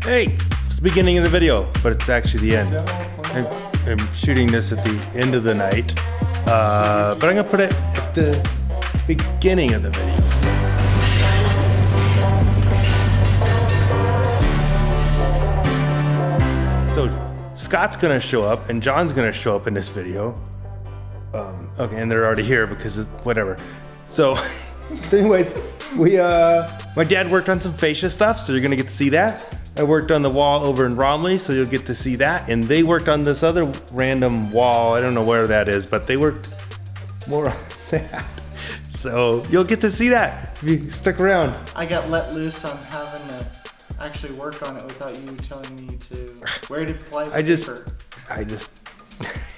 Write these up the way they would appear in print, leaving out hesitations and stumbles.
Hey, it's the beginning of the video, but it's actually the end. I'm shooting this at the end of the night, but I'm gonna put it at the beginning of the video. So Scott's gonna show up and John's gonna show up in this video. Okay, and they're already here because of whatever. So anyways, my dad worked on some fascia stuff, so you're gonna get to see that. I worked on the wall over in Romley, so you'll get to see that. And they worked on this other random wall. I don't know where that is, but they worked more on that. So you'll get to see that if you stick around. I got let loose on having to actually work on it without you telling me to where to apply the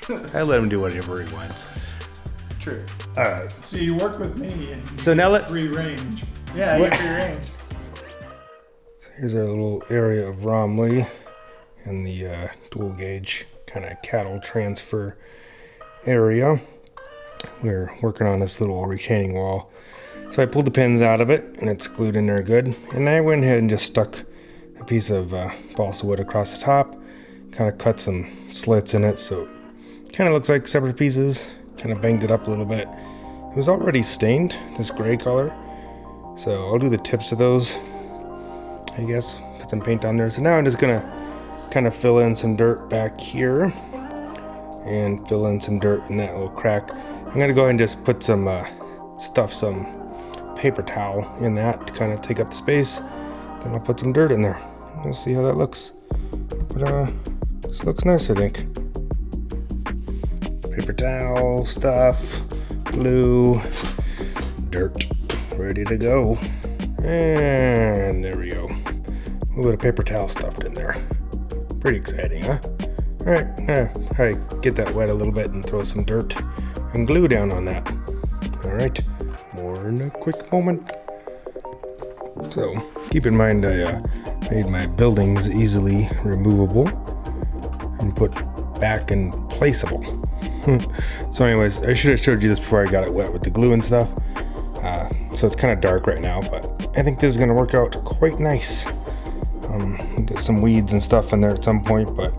paper. I let him do whatever he wants. True. All right. So you work with me and you So now let free range. Yeah, I get free range. Here's our little area of Romley and the dual gauge kind of cattle transfer area. We're working on this little retaining wall. So I pulled the pins out of it and it's glued in there good. And I went ahead and just stuck a piece of balsa wood across the top, kind of cut some slits in it so it kind of looks like separate pieces, kind of banged it up a little bit. It was already stained, this gray color. So I'll do the tips of those, I guess, put some paint on there. So now I'm just gonna kind of fill in some dirt back here and fill in some dirt in that little crack. I'm gonna go ahead and just put some stuff some paper towel in that to kind of take up the space. Then I'll put some dirt in there. We'll see how that looks. But this looks nice, I think. Paper towel stuff, glue, dirt, ready to go. And there we go. A little bit of paper towel stuffed in there. Pretty exciting, huh? All right, get that wet a little bit and throw some dirt and glue down on that. All right, more in a quick moment. So keep in mind I made my buildings easily removable and put back and placeable. So anyways, I should have showed you this before I got it wet with the glue and stuff. So it's kind of dark right now, but I think this is going to work out quite nice. Get some weeds and stuff in there at some point, but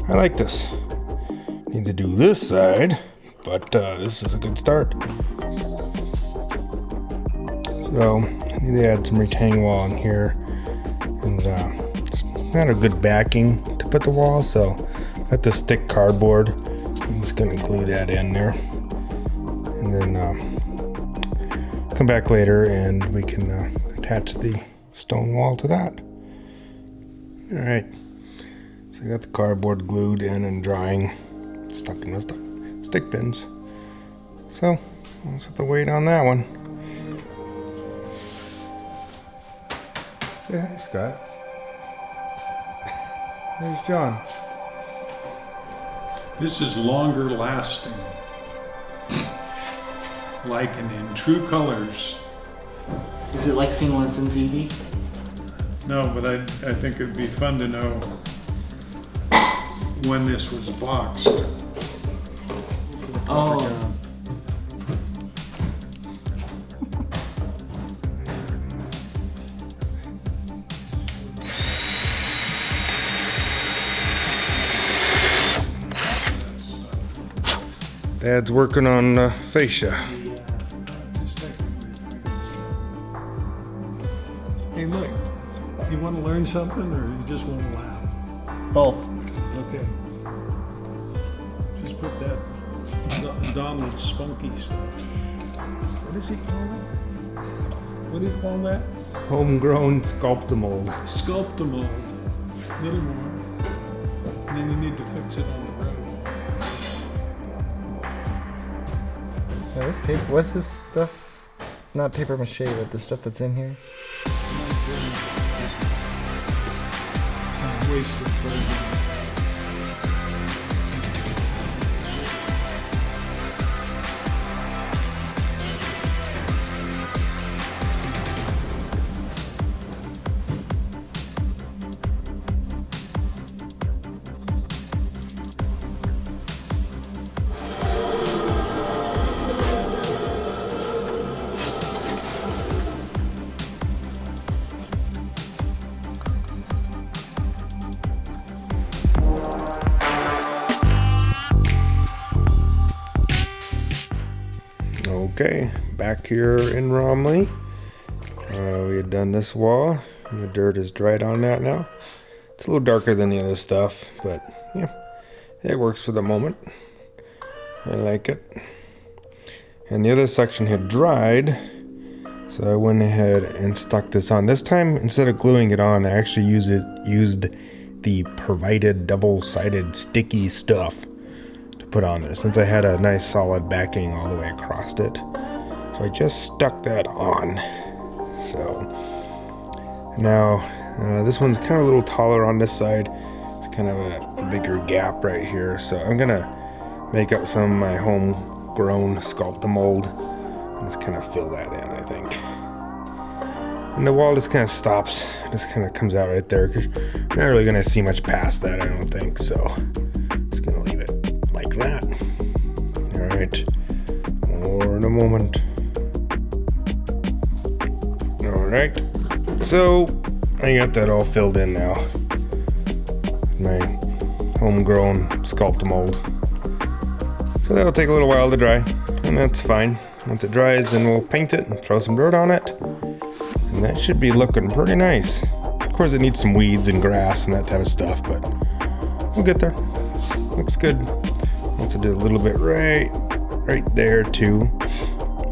I like this. Need to do this side, but this is a good start. So I need to add some retaining wall in here, and it's not a good backing to put the wall, so I have to stick cardboard. I'm just going to glue that in there, and then come back later and we can attach the stone wall to that. All right, so I got the cardboard glued in and drying, stuck in the stick pins. So let's set the weight on that one. Say hi, Scott. There's John. This is longer lasting. Like and in true colors. Is it like seeing ones in TV? No, but I think it'd be fun to know when this was boxed. Oh. Dad's working on fascia. Hey, look, you want to learn something or you just want to laugh? Both. Okay. Just put that Donald Spunky stuff. What does he call that? What do you call that? Homegrown Sculptamold. Sculptamold. A little more. And then you need to fix it on the road. Yeah, this paper. What's this stuff? Not paper mache, but the stuff that's in here. Waste of flavor. Okay, back here in Romley. We had done this wall, and the dirt is dried on that now. It's a little darker than the other stuff, but yeah, it works for the moment. I like it. And the other section had dried, so I went ahead and stuck this on. This time, instead of gluing it on, I actually used the provided double-sided sticky stuff to put on there, since I had a nice solid backing all the way across it. So I just stuck that on. So now this one's kind of a little taller on this side. It's kind of a bigger gap right here. So I'm gonna make up some of my homegrown Sculpt-A-Mold and just kind of fill that in, I think. And the wall just kind of stops, just kind of comes out right there, because I'm not really gonna see much past that, I don't think. So just gonna leave it like that. All right, more in a moment. Alright, so I got that all filled in now. My homegrown Sculpt-A-Mold. So that'll take a little while to dry, and that's fine. Once it dries, then we'll paint it and throw some dirt on it. And that should be looking pretty nice. Of course, it needs some weeds and grass and that type of stuff, but we'll get there. Looks good. Also do a little bit right there too.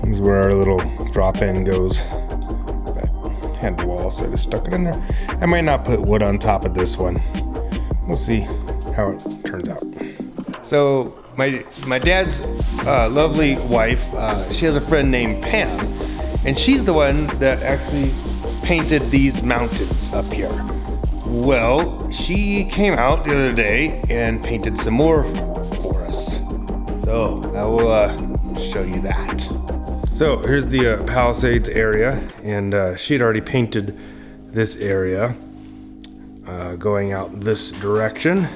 This is where our little drop-in goes. Had the wall, so I just stuck it in there. I might not put wood on top of this one. We'll see how it turns out. So my dad's lovely wife, she has a friend named Pam, and she's the one that actually painted these mountains up here. Well, she came out the other day and painted some more for us. So I will show you that. So here's the Palisades area, and she'd already painted this area going out this direction.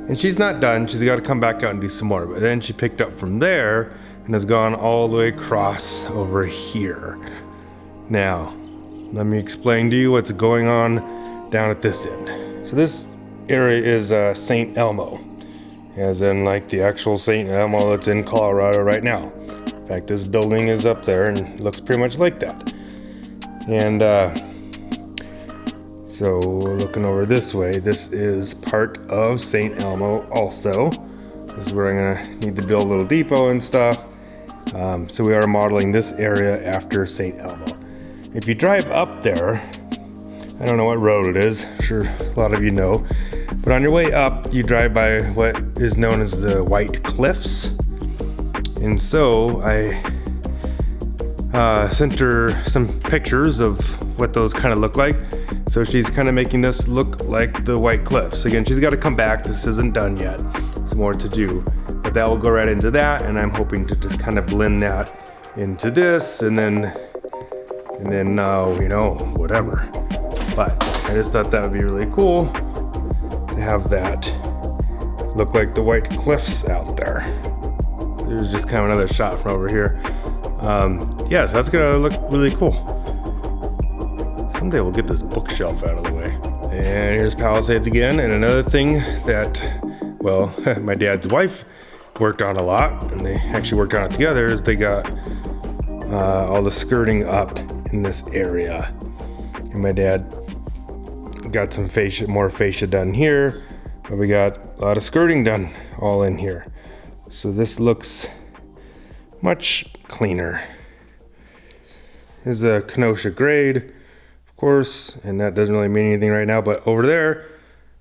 And she's not done, she's got to come back out and do some more. But then she picked up from there and has gone all the way across over here. Now, let me explain to you what's going on down at this end. So this area is St. Elmo, as in like the actual St. Elmo that's in Colorado right now. In fact, this building is up there and looks pretty much like that. And so looking over this way, this is part of St. Elmo also. This is where I'm gonna need to build a little depot and stuff. So we are modeling this area after St. Elmo. If you drive up there, I don't know what road it is, I'm sure a lot of you know, but on your way up, you drive by what is known as the White Cliffs. And so I sent her some pictures of what those kind of look like. So she's kind of making this look like the White Cliffs. Again, she's got to come back. This isn't done yet. There's more to do. But that will go right into that, and I'm hoping to just kind of blend that into this, and then you know, whatever. But I just thought that would be really cool to have that look like the White Cliffs out there. There's just kind of another shot from over here. Yeah, so that's gonna look really cool. Someday we'll get this bookshelf out of the way. And here's Palisades again. And another thing that, well, my dad's wife worked on a lot, and they actually worked on it together, is they got all the skirting up in this area. And my dad got some more fascia done here, but we got a lot of skirting done all in here. So this looks much cleaner. Here's a Kenosha grade, of course, and that doesn't really mean anything right now, but over there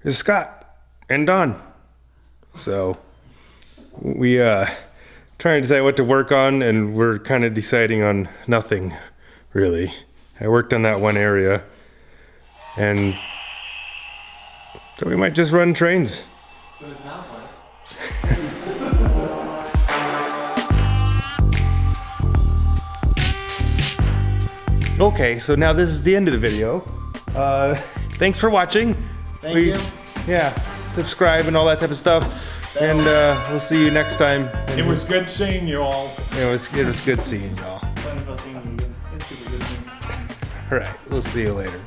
is Scott and Don. So we trying to decide what to work on, and we're kind of deciding on nothing, really. I worked on that one area, and so we might just run trains. So it sounds like. Okay, so now this is the end of the video. Thanks for watching. Thank you. Yeah, subscribe and all that type of stuff. And we'll see you next time. It was good seeing you all. It was good seeing y'all. It's super good thing. All right, we'll see you later.